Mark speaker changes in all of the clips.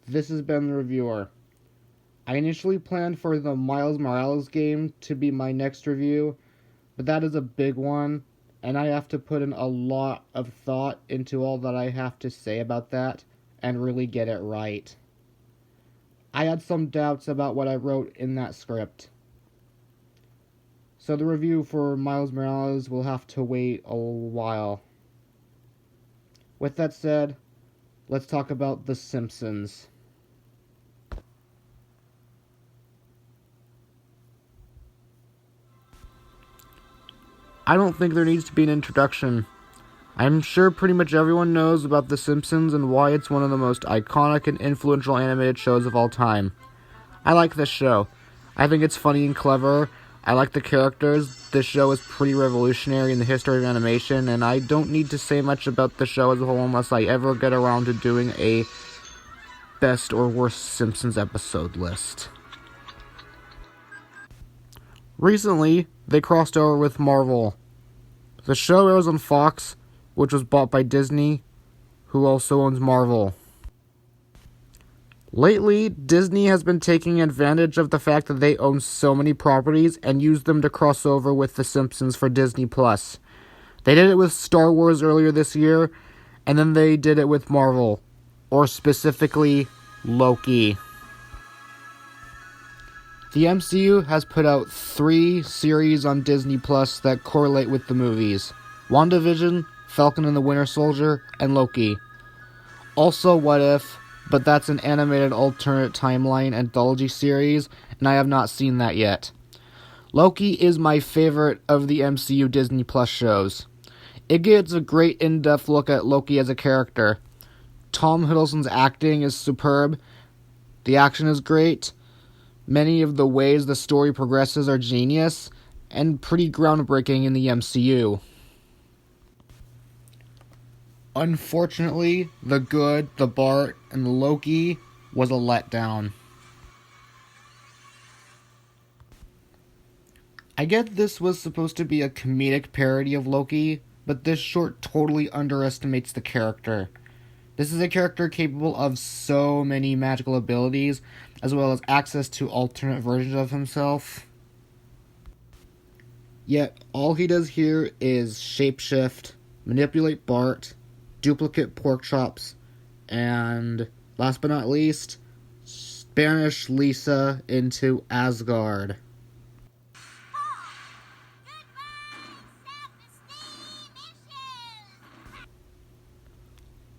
Speaker 1: This has been the reviewer. I initially planned for the Miles Morales game to be my next review, but that is a big one, and I have to put in a lot of thought into all that I have to say about that and really get it right. I had some doubts about what I wrote in that script. So the review for Miles Morales will have to wait a while. With that said, let's talk about The Simpsons. I don't think there needs to be an introduction. I'm sure pretty much everyone knows about The Simpsons and why it's one of the most iconic and influential animated shows of all time. I like this show. I think it's funny and clever. I like the characters. This show is pretty revolutionary in the history of animation, and I don't need to say much about the show as a whole unless I ever get around to doing a best or worst Simpsons episode list. Recently, they crossed over with Marvel. The show airs on Fox, which was bought by Disney, who also owns Marvel. Lately, Disney has been taking advantage of the fact that they own so many properties and use them to cross over with The Simpsons for Disney+. They did it with Star Wars earlier this year, and then they did it with Marvel, or specifically, Loki. The MCU has put out 3 series on Disney Plus that correlate with the movies: WandaVision, Falcon and the Winter Soldier, and Loki. Also What If, but that's an animated alternate timeline anthology series, and I have not seen that yet. Loki is my favorite of the MCU Disney Plus shows. It gets a great in-depth look at Loki as a character. Tom Hiddleston's acting is superb. The action is great. Many of the ways the story progresses are genius, and pretty groundbreaking in the MCU. Unfortunately, The Good, The Bart, and Loki was a letdown. I get this was supposed to be a comedic parody of Loki, but this short totally underestimates the character. This is a character capable of so many magical abilities, as well as access to alternate versions of himself. Yet, all he does here is shapeshift, manipulate Bart, duplicate pork chops, and, last but not least, banish Lisa into Asgard.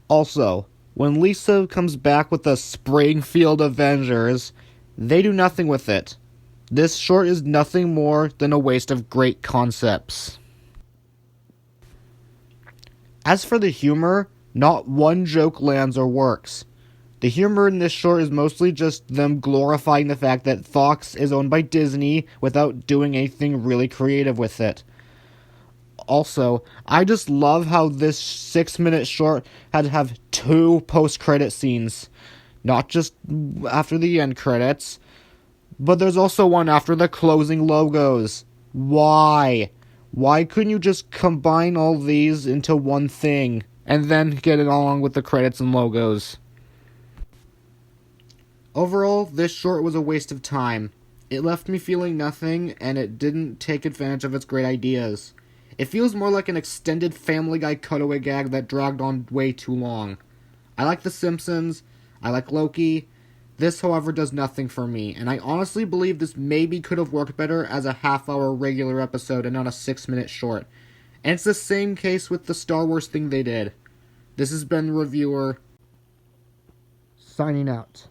Speaker 1: Also, when Lisa comes back with the Springfield Avengers, they do nothing with it. This short is nothing more than a waste of great concepts. As for the humor, not one joke lands or works. The humor in this short is mostly just them glorifying the fact that Fox is owned by Disney without doing anything really creative with it. Also, I just love how this 6-minute short had to have 2 post-credit scenes. Not just after the end credits, but there's also one after the closing logos. Why? Why couldn't you just combine all these into one thing, and then get it along with the credits and logos? Overall, this short was a waste of time. It left me feeling nothing, and it didn't take advantage of its great ideas. It feels more like an extended Family Guy cutaway gag that dragged on way too long. I like The Simpsons. I like Loki. This, however, does nothing for me, and I honestly believe this maybe could have worked better as a half-hour regular episode and not a 6-minute short. And it's the same case with the Star Wars thing they did. This has been the reviewer, signing out.